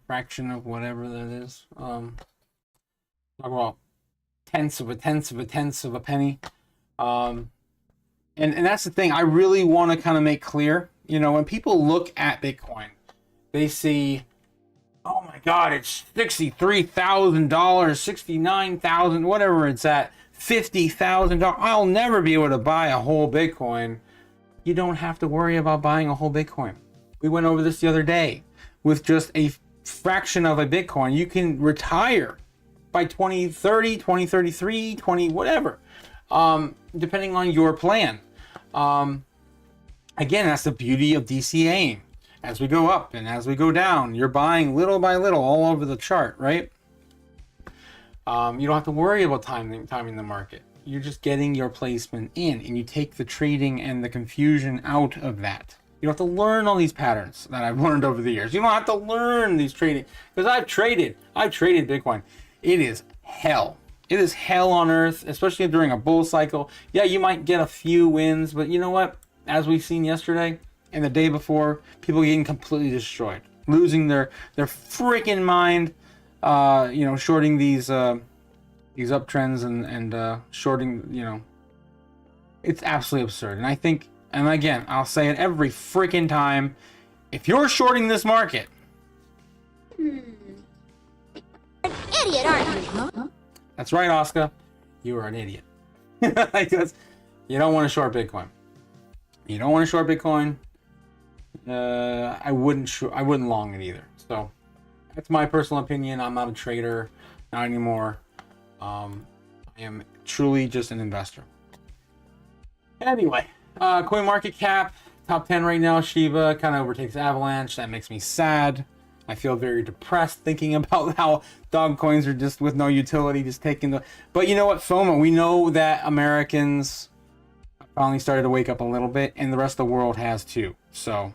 Fraction of whatever that is. Talk about tenths of a penny. And that's the thing I really want to kind of make clear. You know, when people look at Bitcoin, they see, oh my God, it's $63,000, $69,000, whatever it's at, $50,000. I'll never be able to buy a whole Bitcoin. You don't have to worry about buying a whole Bitcoin. We went over this the other day. With just a fraction of a Bitcoin, you can retire by 2030, 2033, 20 whatever, depending on your plan. Again, that's the beauty of DCAing. As we go up and as we go down, you're buying little by little all over the chart, right? You don't have to worry about timing the market. You're just getting your placement in, and you take the trading and the confusion out of that. You don't have to learn all these patterns that I've learned over the years. You don't have to learn these trading, because I've traded Bitcoin. It is hell. It is hell on earth, especially during a bull cycle. Yeah, you might get a few wins, but you know what? As we've seen yesterday and the day before, people getting completely destroyed, losing their freaking mind. You know, shorting these uptrends and shorting. You know, it's absolutely absurd. And I think. And again, I'll say it every freaking time. If you're shorting this market... An idiot, aren't you? Huh? That's right, Oscar. You are an idiot. Because you don't want to short Bitcoin. You don't want to short Bitcoin. I wouldn't long it either. So that's my personal opinion. I'm not a trader, not anymore. I am truly just an investor. Anyway, CoinMarketCap, top 10 right now. Shiba kind of overtakes Avalanche. That makes me sad. I feel very depressed thinking about how dog coins are just with no utility, just taking the... But you know what, FOMO, we know that Americans finally started to wake up a little bit, and the rest of the world has too. So,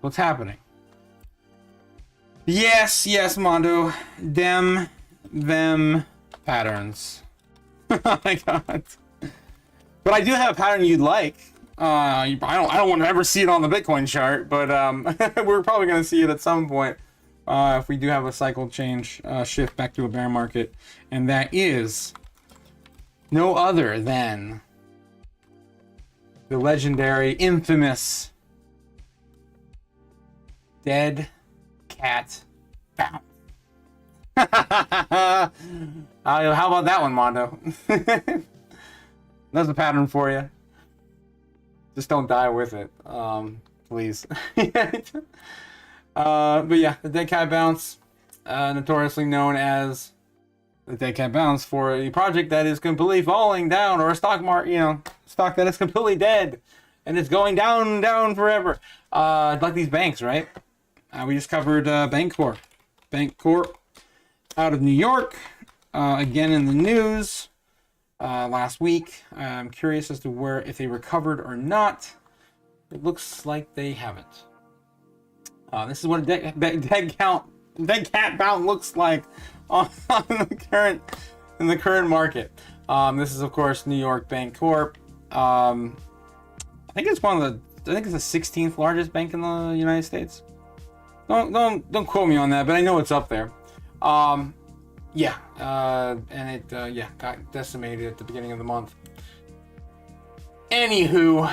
what's happening? Yes, Mondo. Them patterns. Oh my god. But I do have a pattern you'd like. I don't want to ever see it on the Bitcoin chart, but we're probably going to see it at some point if we do have a cycle change, shift back to a bear market, and that is no other than the legendary, infamous dead cat bounce. How about that one, Mondo? That's a pattern for you. Just don't die with it, please. But yeah, the dead cat bounce, notoriously known as the dead cat bounce for a project that is completely falling down, or a stock stock that is completely dead and it's going down forever. Like these banks, right? We just covered Bancorp out of New York, again in the news. Last week. I'm curious as to if they recovered or not. It looks like they haven't. This is what a dead cat bounce looks like in the current market. This is of course New York Bancorp. I think it's the 16th largest bank in the United States. Don't quote me on that, but I know it's up there. Yeah, and it got decimated at the beginning of the month. Anywho,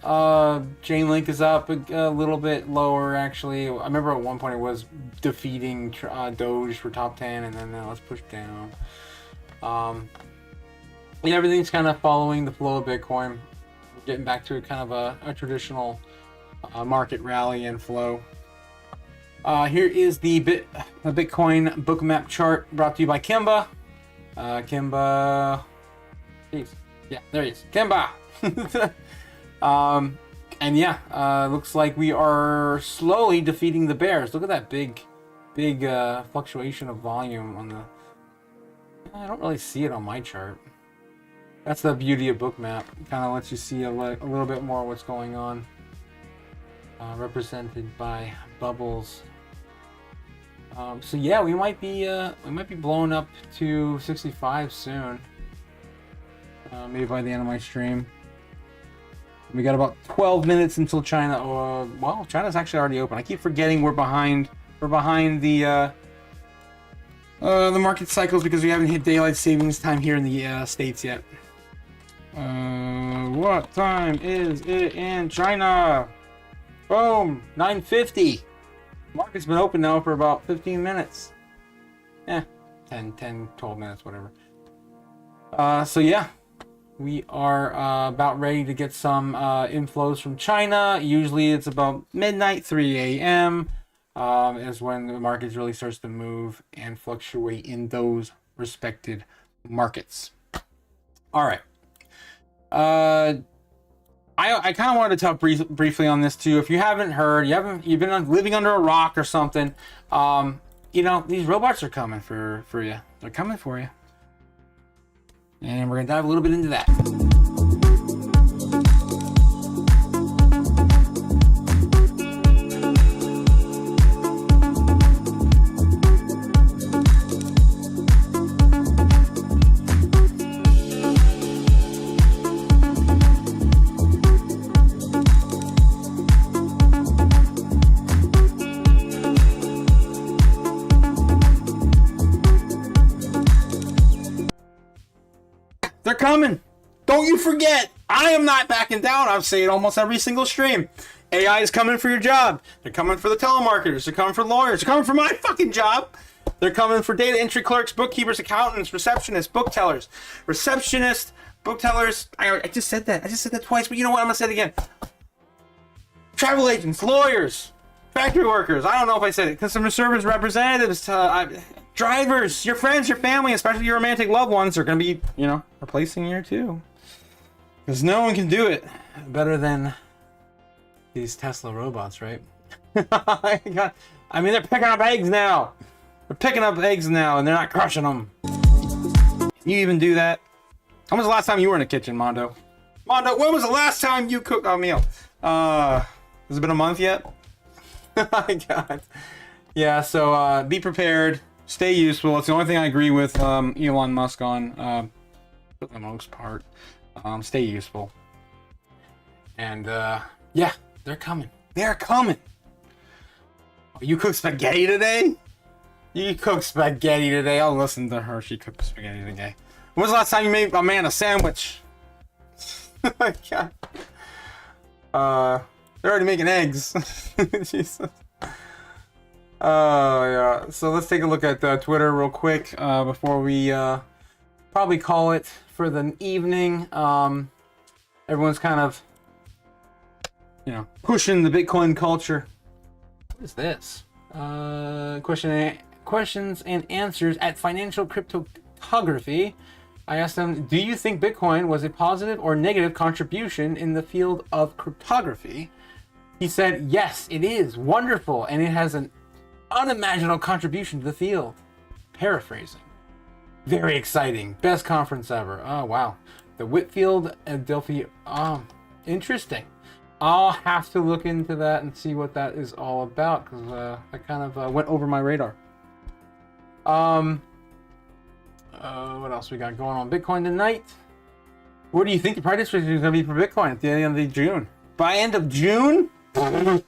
Chainlink is up a little bit lower, actually. I remember at one point it was defeating Doge for top 10, and then now it's pushed down. Everything's kind of following the flow of Bitcoin. We're getting back to kind of a traditional market rally and flow. Here is the Bitcoin bookmap chart brought to you by Kimba. Kimba. Jeez. Yeah, there he is. Kimba. And yeah, looks like we are slowly defeating the bears. Look at that big fluctuation of volume on the... I don't really see it on my chart. That's the beauty of bookmap. It kind of lets you see a little bit more what's going on. Represented by bubbles. So yeah, we might be blowing up to 65 soon. Maybe by the end of my stream. We got about 12 minutes until China. Well, China's actually already open. I keep forgetting we're behind. We're behind the market cycles because we haven't hit daylight savings time here in the States yet. What time is it in China? Boom, 9:50. Market's been open now for about 15 minutes. 10, 12 minutes, whatever. So yeah, we are about ready to get some inflows from China. Usually it's about midnight, 3 a.m. Is when the market really starts to move and fluctuate in those respected markets. All right. I kind of wanted to talk briefly on this too. If you haven't heard, you've been living under a rock or something. These robots are coming for you. They're coming for you, and we're gonna dive a little bit into that. They're coming. Don't you forget. I am not backing down. I've said it almost every single stream. AI is coming for your job. They're coming for the telemarketers. They're coming for lawyers. They're coming for my fucking job. They're coming for data entry clerks, bookkeepers, accountants, receptionists, booktellers. Receptionists, booktellers. I just said that. I just said that twice, but you know what? I'm going to say it again. travel agents, lawyers, factory workers. I don't know if I said it. Customer service representatives, drivers, your friends, your family, especially your romantic loved ones are going to be, replacing you too. Because no one can do it better than these Tesla robots, right? I mean, they're picking up eggs now. They're picking up eggs now, and they're not crushing them. You even do that? When was the last time you were in the kitchen, Mondo? Mondo, when was the last time you cooked a meal? Has it been a month yet? My God. Yeah, so be prepared. Stay useful. It's the only thing I agree with Elon Musk on, for the most part. Stay useful. And, yeah, they're coming. They're coming. Oh, you cook spaghetti today? You cook spaghetti today. I'll listen to her. She cooked spaghetti today. When was the last time you made a man a sandwich? My God. They're already making eggs. Jesus. Yeah. So let's take a look at Twitter real quick before we probably call it for the evening. Everyone's kind of, pushing the Bitcoin culture. What is this? Questions and answers at Financial Cryptography. I asked them, do you think Bitcoin was a positive or negative contribution in the field of cryptography? He said, yes, it is wonderful, and it has an unimaginable contribution to the field. Paraphrasing. Very exciting. Best conference ever. Oh, wow. The Whitfield and Delphi. Interesting. I'll have to look into that and see what that is all about, because that kind of went over my radar. What else we got going on Bitcoin tonight? What do you think the price is going to be for Bitcoin at the end of June? By end of June? It's going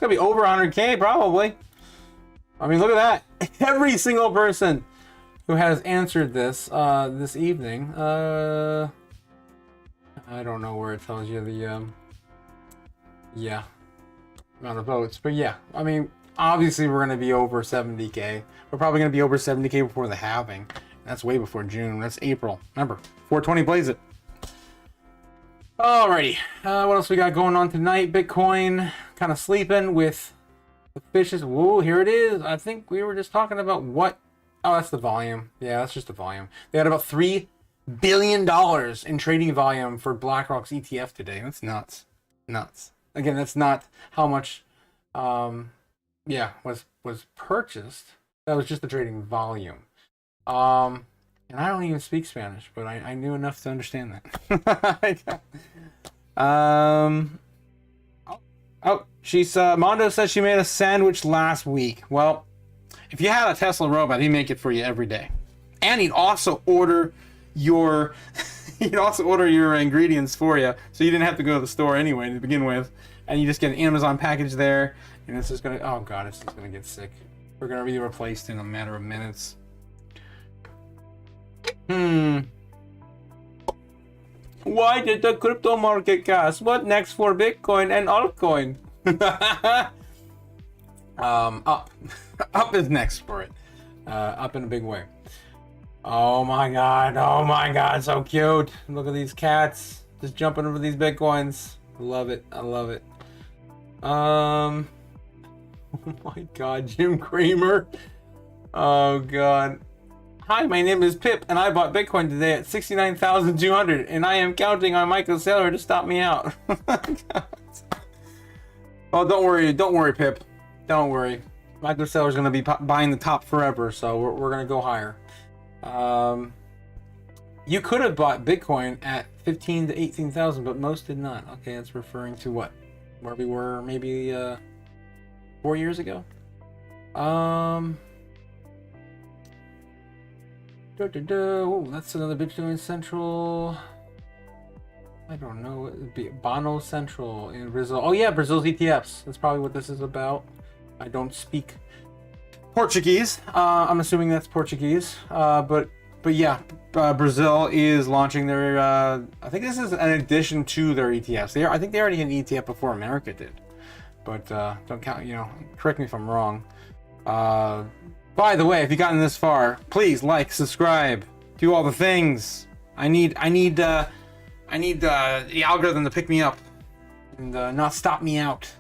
to be over 100K probably. I mean, look at that. Every single person who has answered this this evening. I don't know where it tells you the amount of votes, but yeah, I mean, obviously we're going to be over 70K. We're probably going to be over 70K before the halving. That's way before June. That's April. Remember, 420 plays it. Alrighty, what else we got going on tonight? Bitcoin kind of sleeping with the fishes. Whoa, here it is. I think we were just talking about what? Oh, that's the volume. Yeah, that's just the volume. They had about $3 billion in trading volume for BlackRock's ETF today. That's nuts. Nuts. Again, that's not how much was purchased. That was just the trading volume. And I don't even speak Spanish, but I knew enough to understand that. Mondo says she made a sandwich last week. Well, if you had a Tesla robot, he'd make it for you every day. And he'd also order your ingredients for you, so you didn't have to go to the store anyway to begin with. And you just get an Amazon package there, and it's just gonna, oh God, it's just gonna get sick. We're gonna be replaced in a matter of minutes. Why did the crypto market crash? What next for Bitcoin and altcoin? Up is next for it. Up in a big way. Oh my God, so cute. Look at these cats just jumping over these Bitcoins. I love it. Oh my God, Jim Cramer. Oh God. Hi, my name is Pip, and I bought Bitcoin today at 69,200, and I am counting on Michael Saylor to stop me out. Oh, don't worry, Pip. Don't worry. Michael Saylor's gonna be buying the top forever, so we're gonna go higher. You could have bought Bitcoin at 15 to 18,000, but most did not. Okay, that's referring to what? Where we were maybe 4 years ago. Oh, that's another Bitcoin Central. I don't know. It'd be Bono Central in Brazil. Oh yeah, Brazil's ETFs. That's probably what this is about. I don't speak Portuguese. I'm assuming that's Portuguese. But yeah, Brazil is launching their. I think this is an addition to their ETFs. I think they already had an ETF before America did. But don't count. Correct me if I'm wrong. By the way, if you've gotten this far, please like, subscribe, do all the things. I need the algorithm to pick me up and not stop me out.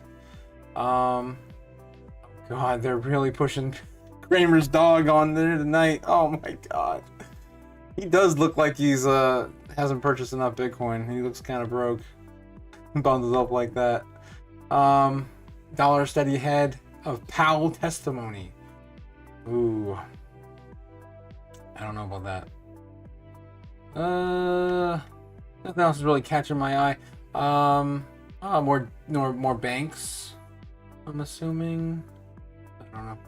God, they're really pushing Kramer's dog on there tonight. Oh my God. He does look like he's hasn't purchased enough Bitcoin. He looks kind of broke. Bundles up like that. Dollar steady ahead of Powell testimony. Ooh. I don't know about that. Nothing else is really catching my eye. More banks. I'm assuming. I don't know.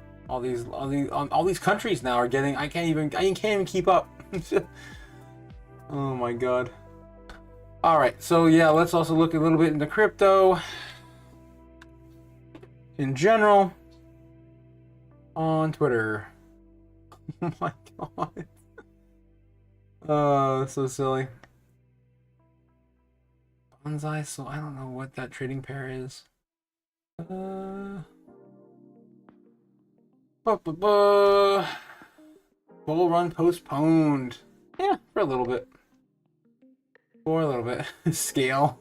All these countries now are getting. I can't even keep up. Oh my God. All right. So yeah, let's also look a little bit into crypto in general on Twitter. Oh my God. That's so silly. Bonsai, so I don't know what that trading pair is. Bull run postponed. Yeah, for a little bit. Scale.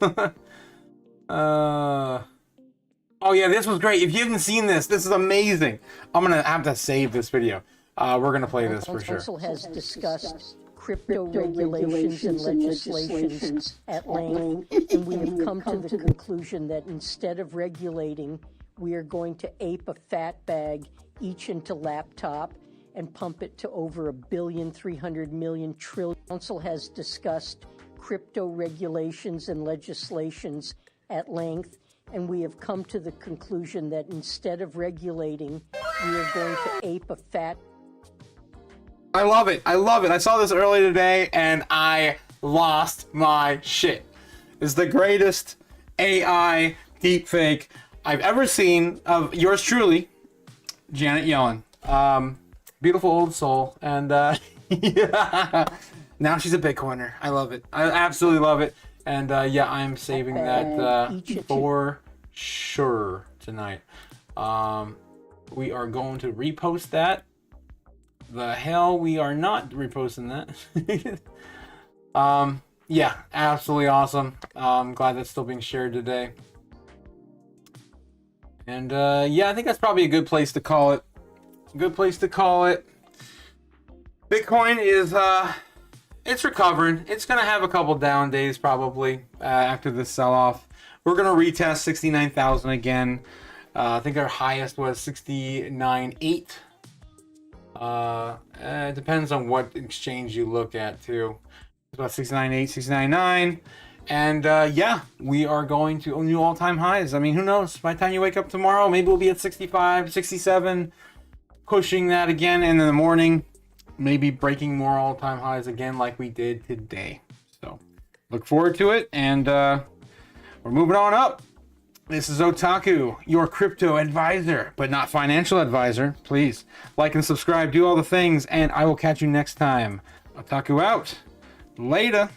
Oh yeah, this was great. If you haven't seen this is amazing. I'm gonna have to save this video. We're gonna play this for sure. Council has discussed crypto regulations and legislations at length, and we have come to the conclusion that instead of regulating, we are going to ape a fat bag each into laptop and pump it to over $1.3 trillion. Council has discussed crypto regulations and legislations at length, and we have come to the conclusion that instead of regulating, we are going to ape a fat. I love it. I saw this earlier today and I lost my shit. It's the greatest AI deepfake I've ever seen of yours truly, Janet Yellen. Beautiful old soul. And yeah. Now she's a Bitcoiner. I love it. I absolutely love it. And yeah, I'm saving that for sure tonight. We are going to repost that. The hell, we are not reposting that. Yeah, absolutely awesome. I'm glad that's still being shared today. And yeah, I think that's probably a good place to call it. Bitcoin is it's recovering. It's gonna have a couple down days probably after this sell-off. We're gonna retest 69,000 again. I think our highest was 69.8. It depends on what exchange you look at too. It's about 69.8, 69.9. And yeah, we are going to new all-time highs. I mean, who knows? By the time you wake up tomorrow, maybe we'll be at 65, 67, pushing that again. And in the morning, maybe breaking more all-time highs again like we did today. So look forward to it. And we're moving on up. This is Otaku, your crypto advisor, but not financial advisor. Please like and subscribe, do all the things, and I will catch you next time. Otaku out. Later.